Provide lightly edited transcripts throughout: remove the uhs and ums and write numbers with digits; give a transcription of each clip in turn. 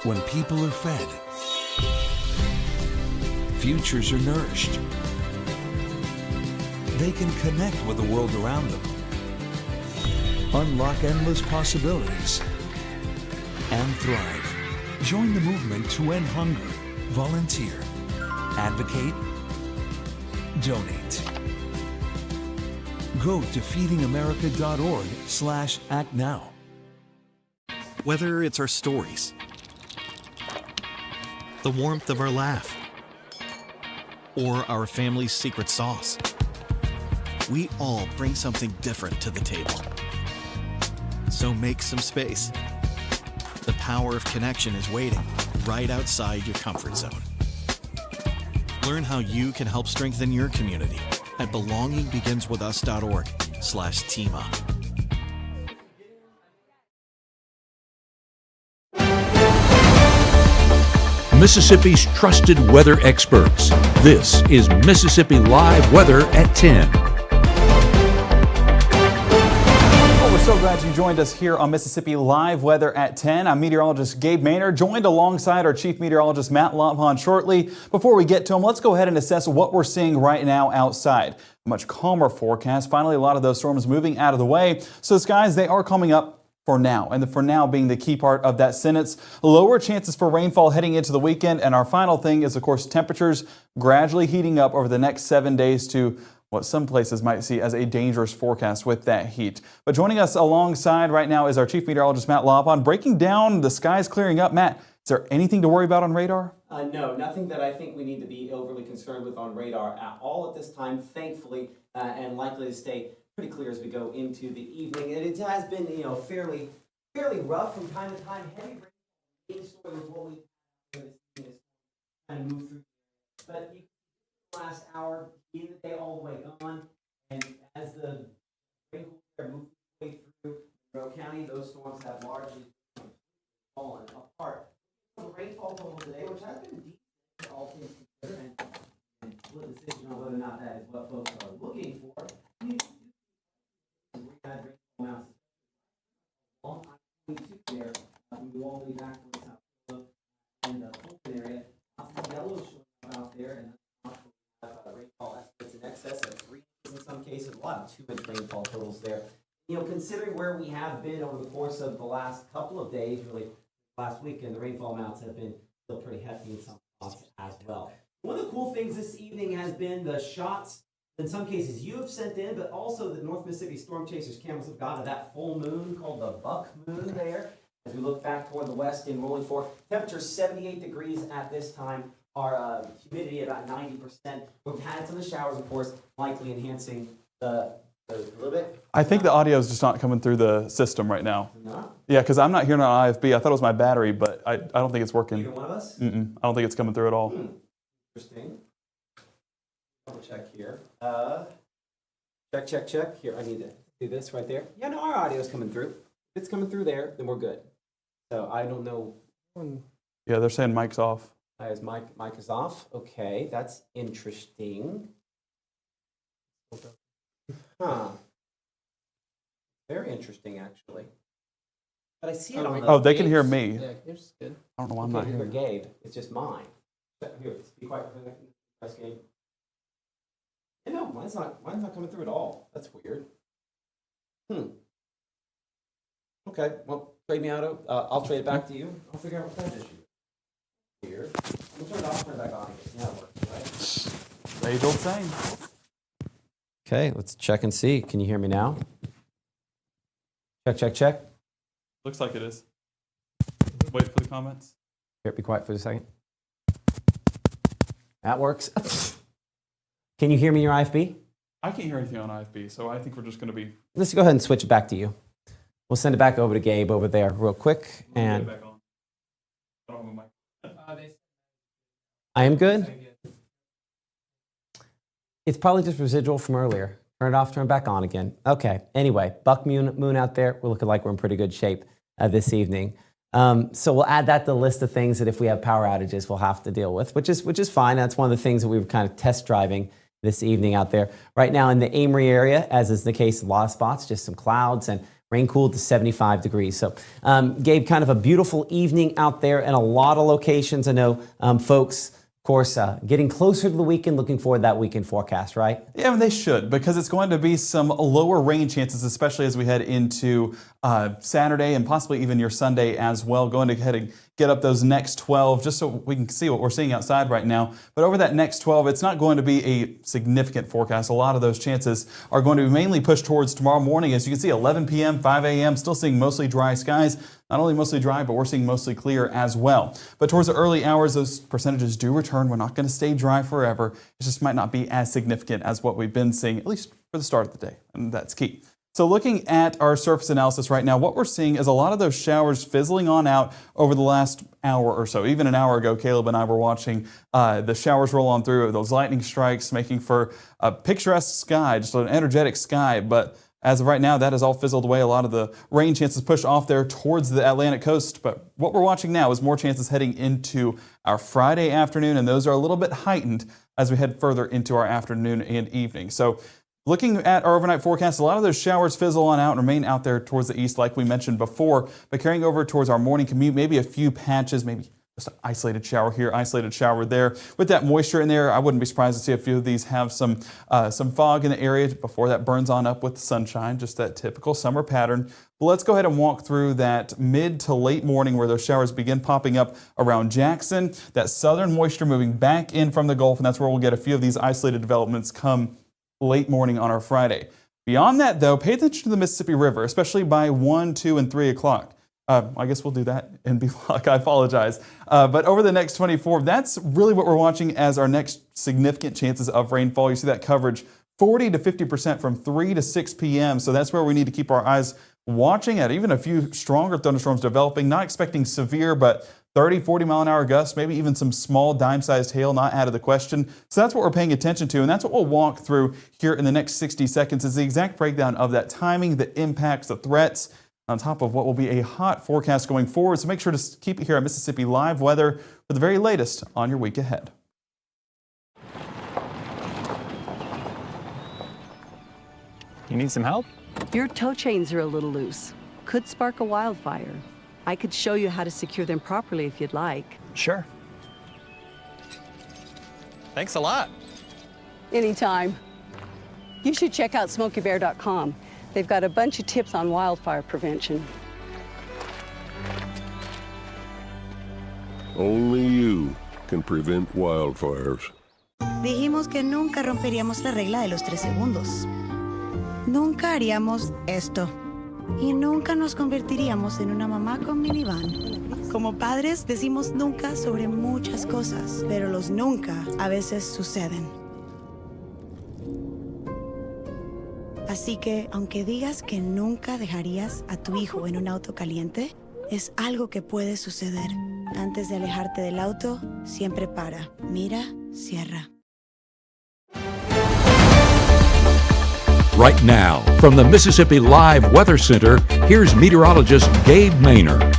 When people are fed, futures are nourished. They can connect with the world around them, unlock endless possibilities, and thrive. Join the movement to end hunger. Volunteer. Advocate. Donate. Go to feedingamerica.org/actnow. Whether it's our stories, the warmth of our laugh, or our family's secret sauce, we all bring something different to the table. So make some space. The power of connection is waiting right outside your comfort zone. Learn how you can help strengthen your community at belongingbeginswithus.org/teamup. Mississippi's trusted weather experts. This is Mississippi Live Weather at 10. Well, we're so glad you joined us here on Mississippi Live Weather at 10. I'm meteorologist Gabe Maynard, joined alongside our chief meteorologist Matt Lophon shortly. Before we get to him, let's go ahead and assess what we're seeing right now outside. A much calmer forecast. Finally, a lot of those storms moving out of the way. So skies, they are coming up for now, and the for now being the key part of that sentence. Lower chances for rainfall heading into the weekend, and our final thing is, of course, temperatures gradually heating up over the next 7 days to what some places might see as a dangerous forecast with that heat. But joining us alongside right now is our chief meteorologist Matt Lophon, breaking down the skies clearing up. Matt, is there anything to worry about on radar? No, nothing that I think we need to be overly concerned with on radar at all at this time, thankfully, and likely to stay pretty clear as we go into the evening. And it has been, fairly rough from time to time. Heavy rain story with what we kind of move through. But you the last hour, in the day all the way on, and as the rain moves way through Monroe County, those storms have largely fallen apart. The rainfall total today, which has been decent, all things considered, and split decision on whether or not that is what folks are looking for. We had rainfall amounts on I-22 there, from New Albany back to South Florida and the Fulton area. Lots of yellow showing up out there, and rainfall estimates in excess of 3 inches in some cases, a lot of 2-inch rainfall totals there. Considering where we have been over the course of the last couple of days, really last weekend, the rainfall amounts have been still pretty hefty in some spots as well. One of the cool things this evening has been the shots, in some cases you have sent in, but also the North Mississippi Storm Chasers cameras have got of that full moon called the buck moon there. As we look back toward the west in Rolling Fork, temperatures 78 degrees at this time. Our humidity about 90%. We've had some of the showers, of course, likely enhancing a little bit. I think the audio is just not coming through the system right now. No? Yeah, because I'm not hearing it on IFB. I thought it was my battery, but I don't think it's working. Either one of us? I don't think it's coming through at all. Interesting. Double check here. Check. Here, I need to do this right there. Yeah, no, our audio is coming through. If it's coming through there, then we're good. So I don't know. Yeah, they're saying mic's off. His mic is off. Okay, that's interesting. Huh. Very interesting, actually. But I see it on the Oh, they can hear me. Yeah, it's good. I don't know why I'm not hearing. Gabe. It's just mine. Here, be quiet for a second. Press Gabe. Yeah, no, mine's not coming through at all. That's weird. Okay, well, trade me out. I'll trade it back to you. I'll figure out what that issue is. Weird. We'll turn it off, turn it back on again. Yeah, it works, right? Age old saying. Okay, let's check and see. Can you hear me now? Check. Looks like it is. Wait for the comments. Here, be quiet for a second. That works. Can you hear me in your IFB? I can't hear anything on IFB, so I think we're just going to be... Let's go ahead and switch it back to you. We'll send it back over to Gabe over there real quick. And back on. I don't have a mic. I am good? It's probably just residual from earlier. Turn it off, turn it back on again. Okay, anyway, buck moon out there. We're looking like we're in pretty good shape this evening. So we'll add that to the list of things that if we have power outages, we'll have to deal with, which is fine. That's one of the things that we were kind of test driving this evening out there. Right now in the Amory area, as is the case in a lot of spots, just some clouds, and rain cooled to 75 degrees. So, Gabe, kind of a beautiful evening out there in a lot of locations. I know folks, of course, getting closer to the weekend, looking forward to that weekend forecast, right? Yeah, and they should, because it's going to be some lower rain chances, especially as we head into Saturday and possibly even your Sunday as well. Going to head and get up those next 12 just so we can see what we're seeing outside right now. But over that next 12, it's not going to be a significant forecast. A lot of those chances are going to be mainly pushed towards tomorrow morning. As you can see, 11 p.m., 5 a.m., still seeing mostly dry skies. Not only mostly dry, but we're seeing mostly clear as well. But towards the early hours, those percentages do return. We're not going to stay dry forever. It just might not be as significant as what we've been seeing, at least for the start of the day, and that's key. So looking at our surface analysis right now, what we're seeing is a lot of those showers fizzling on out over the last hour or so. Even an hour ago, Caleb and I were watching the showers roll on through, those lightning strikes, making for a picturesque sky, just an energetic sky. But as of right now, that has all fizzled away. A lot of the rain chances pushed off there towards the Atlantic coast. But what we're watching now is more chances heading into our Friday afternoon, and those are a little bit heightened as we head further into our afternoon and evening. So looking at our overnight forecast, a lot of those showers fizzle on out and remain out there towards the east like we mentioned before, but carrying over towards our morning commute, maybe a few patches, maybe just an isolated shower here, isolated shower there. With that moisture in there, I wouldn't be surprised to see a few of these have some fog in the area before that burns on up with the sunshine, just that typical summer pattern. But let's go ahead and walk through that mid to late morning where those showers begin popping up around Jackson, that southern moisture moving back in from the Gulf, and that's where we'll get a few of these isolated developments come late morning on our Friday. Beyond that, though, pay attention to the Mississippi River, especially by 1, 2, and 3 o'clock. I guess we'll do that and be like, I apologize. But over the next 24, that's really what we're watching as our next significant chances of rainfall. You see that coverage 40 to 50% from 3 to 6 p.m. So that's where we need to keep our eyes watching at even a few stronger thunderstorms developing, not expecting severe, but 30, 40 mile an hour gusts, maybe even some small dime-sized hail, not out of the question. So that's what we're paying attention to, and that's what we'll walk through here in the next 60 seconds is the exact breakdown of that timing, the impacts, the threats, on top of what will be a hot forecast going forward. So make sure to keep it here at Mississippi Live Weather for the very latest on your week ahead. You need some help? Your tow chains are a little loose. Could spark a wildfire. I could show you how to secure them properly if you'd like. Sure. Thanks a lot. Anytime. You should check out SmokeyBear.com. They've got a bunch of tips on wildfire prevention. Only you can prevent wildfires. Dijimos que nunca romperíamos la regla de los 3 segundos. Nunca haríamos esto. Y nunca nos convertiríamos en una mamá con minivan. Como padres decimos nunca sobre muchas cosas, pero los nunca a veces suceden. Así que, aunque digas que nunca dejarías a tu hijo en un auto caliente, es algo que puede suceder. Antes de alejarte del auto, siempre para, mira, cierra. Right now, from the Mississippi Live Weather Center, here's meteorologist Gabe Maynard.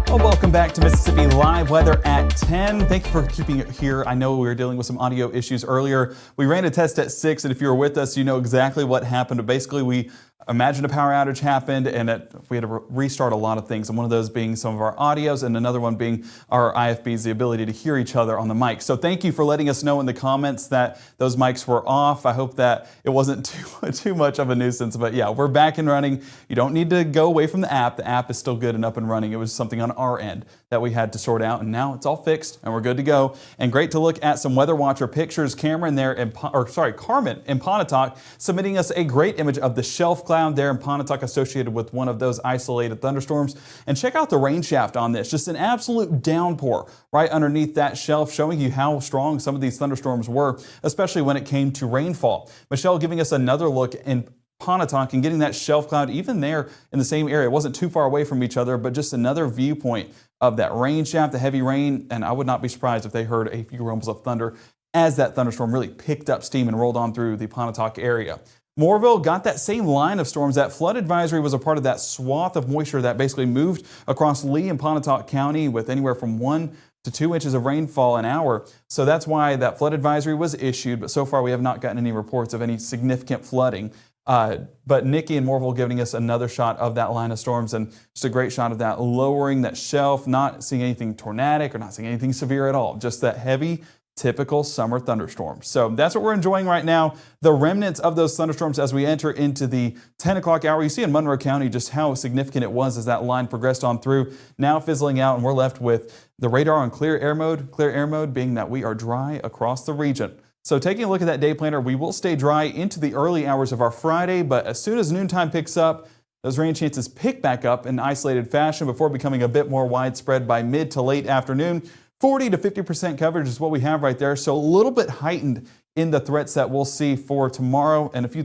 Well, welcome back to Mississippi Live Weather at 10. Thank you for keeping it here. I know we were dealing with some audio issues earlier. We ran a test at 6, and if you were with us, you know exactly what happened. Basically, we imagined a power outage happened, and we had to restart a lot of things, and one of those being some of our audios, and another one being our IFBs, the ability to hear each other on the mic. So thank you for letting us know in the comments that those mics were off. I hope that it wasn't too much of a nuisance, but yeah, we're back and running. You don't need to go away from the app. The app is still good and up and running. It was something on our end that we had to sort out, and now it's all fixed, and we're good to go. And great to look at some Weather Watcher pictures. Carmen in Pontotoc submitting us a great image of the shelf cloud there in Pontotoc associated with one of those isolated thunderstorms. And check out the rain shaft on this. Just an absolute downpour right underneath that shelf, showing you how strong some of these thunderstorms were, especially when it came to rainfall. Michelle giving us another look in Pontotoc and getting that shelf cloud even there in the same area. It wasn't too far away from each other, but just another viewpoint of that rain shaft, the heavy rain. And I would not be surprised if they heard a few rumbles of thunder as that thunderstorm really picked up steam and rolled on through the Pontotoc area. Moorville got that same line of storms. That flood advisory was a part of that swath of moisture that basically moved across Lee and Pontotoc County with anywhere from 1 to 2 inches of rainfall an hour. So that's why that flood advisory was issued. But so far we have not gotten any reports of any significant flooding. But Nikki and Morville giving us another shot of that line of storms, and just a great shot of that lowering that shelf, not seeing anything tornadic or not seeing anything severe at all, just that heavy, typical summer thunderstorm. So that's what we're enjoying right now. The remnants of those thunderstorms as we enter into the 10 o'clock hour. You see in Monroe County just how significant it was as that line progressed on through, now fizzling out, and we're left with the radar on clear air mode being that we are dry across the region. So taking a look at that day planner, we will stay dry into the early hours of our Friday, but as soon as noontime picks up, those rain chances pick back up in isolated fashion before becoming a bit more widespread by mid to late afternoon. 40 to 50% coverage is what we have right there. So a little bit heightened in the threats that we'll see for tomorrow, and a few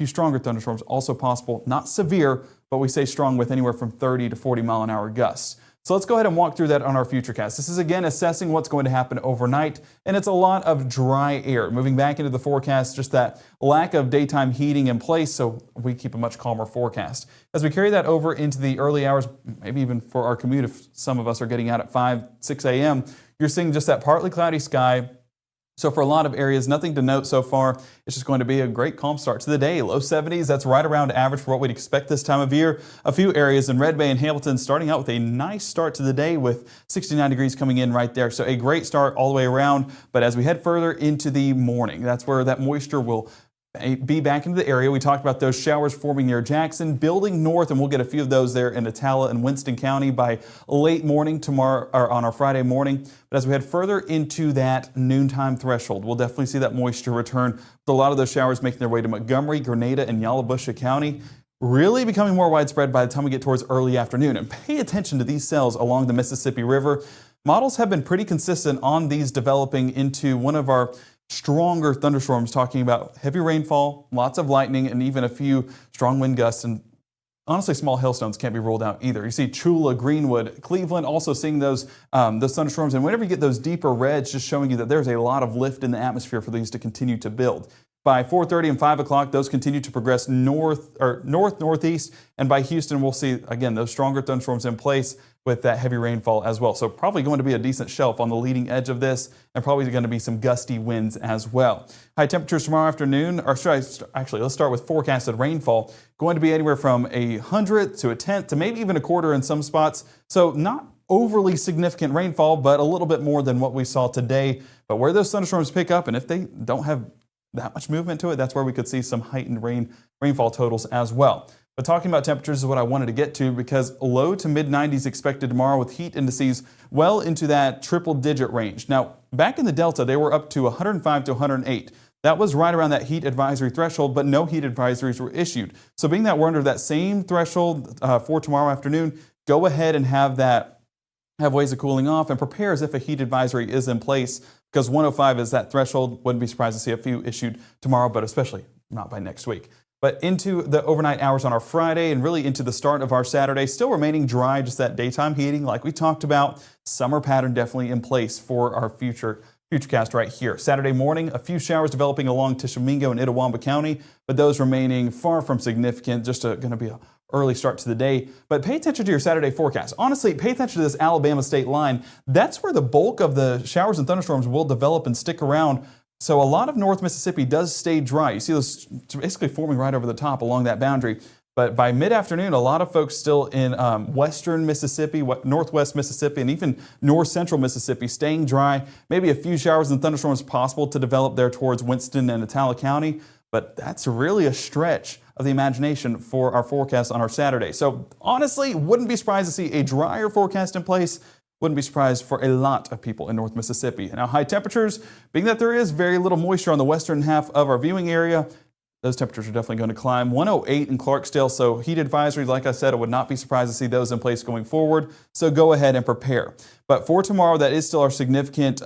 stronger thunderstorms also possible. Not severe, but we say strong with anywhere from 30 to 40 mile an hour gusts. So let's go ahead and walk through that on our futurecast. This is again assessing what's going to happen overnight, and it's a lot of dry air. Moving back into the forecast, just that lack of daytime heating in place, so we keep a much calmer forecast. As we carry that over into the early hours, maybe even for our commute, if some of us are getting out at 5, 6 a.m., you're seeing just that partly cloudy sky. So for a lot of areas, nothing to note so far. It's just going to be a great calm start to the day. Low 70s, that's right around average for what we'd expect this time of year. A few areas in Red Bay and Hamilton starting out with a nice start to the day with 69 degrees coming in right there. So a great start all the way around. But as we head further into the morning, that's where that moisture will be back into the area. We talked about those showers forming near Jackson, building north, and we'll get a few of those there in Atala and Winston County by late morning tomorrow, or on our Friday morning. But as we head further into that noontime threshold, we'll definitely see that moisture return, with a lot of those showers making their way to Montgomery, Grenada, and Yalobusha County, really becoming more widespread by the time we get towards early afternoon. And pay attention to these cells along the Mississippi River. Models have been pretty consistent on these developing into one of our stronger thunderstorms, talking about heavy rainfall, lots of lightning, and even a few strong wind gusts. And honestly, small hailstones can't be ruled out either. You see Chula, Greenwood, Cleveland also seeing those thunderstorms. And whenever you get those deeper reds, just showing you that there's a lot of lift in the atmosphere for these to continue to build. By 4:30 and 5 o'clock, those continue to progress northeast, and by Houston, we'll see, again, those stronger thunderstorms in place with that heavy rainfall as well. So probably going to be a decent shelf on the leading edge of this, and probably going to be some gusty winds as well. High temperatures tomorrow afternoon, or actually, let's start with forecasted rainfall. Going to be anywhere from a 100th to a 10th to maybe even a quarter in some spots. So not overly significant rainfall, but a little bit more than what we saw today. But where those thunderstorms pick up, and if they don't have that much movement to it, that's where we could see some heightened rainfall totals as well. But talking about temperatures is what I wanted to get to, because low to mid 90s expected tomorrow with heat indices well into that triple digit range. Now, back in the Delta, they were up to 105 to 108. That was right around that heat advisory threshold, but no heat advisories were issued. So being that we're under that same threshold for tomorrow afternoon, go ahead and have ways of cooling off and prepare as if a heat advisory is in place, because 105 is that threshold. Wouldn't be surprised to see a few issued tomorrow, but especially not by next week. But into the overnight hours on our Friday and really into the start of our Saturday, still remaining dry, just that daytime heating like we talked about. Summer pattern definitely in place for our futurecast right here. Saturday morning, a few showers developing along Tishomingo and Itawamba County, but those remaining far from significant, just going to be an early start to the day. But pay attention to your Saturday forecast. Honestly, pay attention to this Alabama state line. That's where the bulk of the showers and thunderstorms will develop and stick around. So a lot of North Mississippi does stay dry. You see those basically forming right over the top along that boundary. But by mid-afternoon, a lot of folks still in western Mississippi, northwest Mississippi, and even north central Mississippi staying dry. Maybe a few showers and thunderstorms possible to develop there towards Winston and Atala County. But that's really a stretch of the imagination for our forecast on our Saturday. So honestly, wouldn't be surprised to see a drier forecast in place. Wouldn't be surprised for a lot of people in North Mississippi. Now, high temperatures, being that there is very little moisture on the western half of our viewing area, those temperatures are definitely going to climb. 108 in Clarksdale, so heat advisories, like I said, I would not be surprised to see those in place going forward. So go ahead and prepare. But for tomorrow, that is still our significant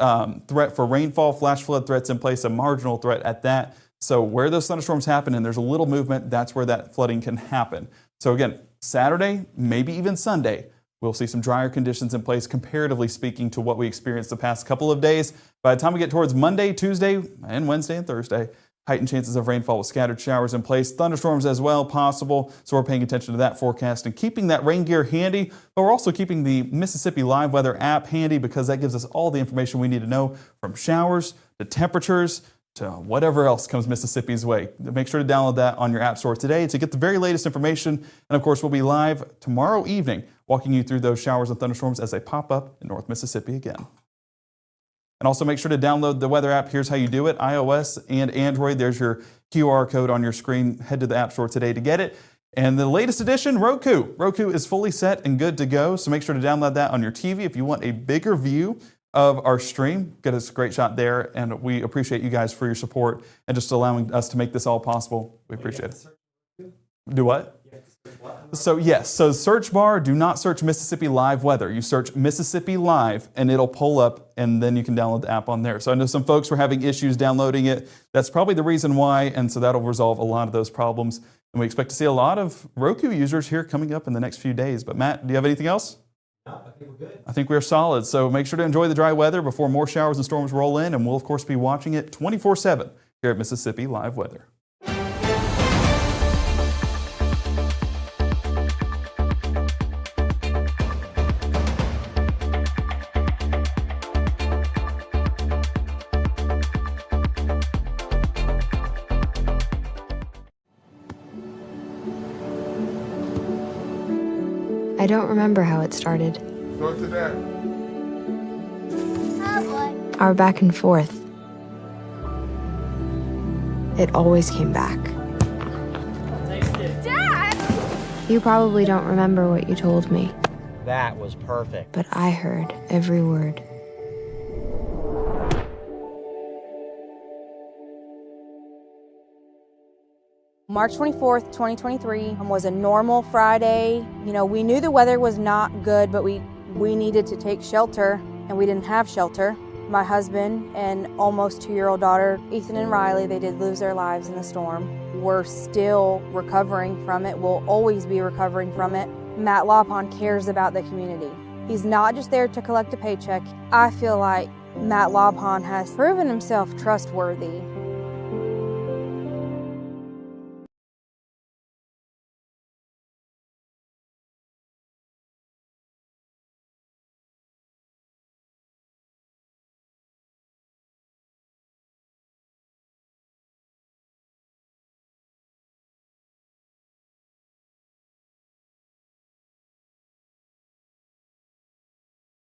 threat for rainfall, flash flood threats in place, a marginal threat at that. So where those thunderstorms happen and there's a little movement, that's where that flooding can happen. So again, Saturday, maybe even Sunday, we'll see some drier conditions in place, comparatively speaking, to what we experienced the past couple of days. By the time we get towards Monday, Tuesday, and Wednesday and Thursday, heightened chances of rainfall with scattered showers in place, thunderstorms as well possible. So we're paying attention to that forecast and keeping that rain gear handy, but we're also keeping the Mississippi Live Weather app handy, because that gives us all the information we need to know, from showers to temperatures to whatever else comes Mississippi's way. Make sure to download that on your app store today to get the very latest information. And of course, we'll be live tomorrow evening, walking you through those showers and thunderstorms as they pop up in North Mississippi again. And also make sure to download the weather app. Here's how you do it. iOS and Android. There's your QR code on your screen. Head to the app store today to get it. And the latest edition, Roku. Roku is fully set and good to go. So make sure to download that on your TV if you want a bigger view of our stream. Get us a great shot there. And we appreciate you guys for your support and just allowing us to make this all possible. We appreciate it. Do what? So yes, so search bar, do not search Mississippi Live Weather. You search Mississippi Live and it'll pull up and then you can download the app on there. So I know some folks were having issues downloading it. That's probably the reason why, and so that'll resolve a lot of those problems. And we expect to see a lot of Roku users here coming up in the next few days. But Matt, do you have anything else? No, I think we're good. I think we're solid. So make sure to enjoy the dry weather before more showers and storms roll in. And we'll of course be watching it 24/7 here at Mississippi Live Weather. I don't remember how it started. Go to that. Our back and forth. It always came back. Dad! You probably don't remember what you told me, That was perfect. but I heard every word. March 24th, 2023 was a normal Friday. You know, we knew the weather was not good, but we needed to take shelter, and we didn't have shelter. My husband and almost 2-year-old daughter, Ethan and Riley, they did lose their lives in the storm. We're still recovering from it. We'll always be recovering from it. Matt Lawpon cares about the community. He's not just there to collect a paycheck. I feel like Matt Lawpon has proven himself trustworthy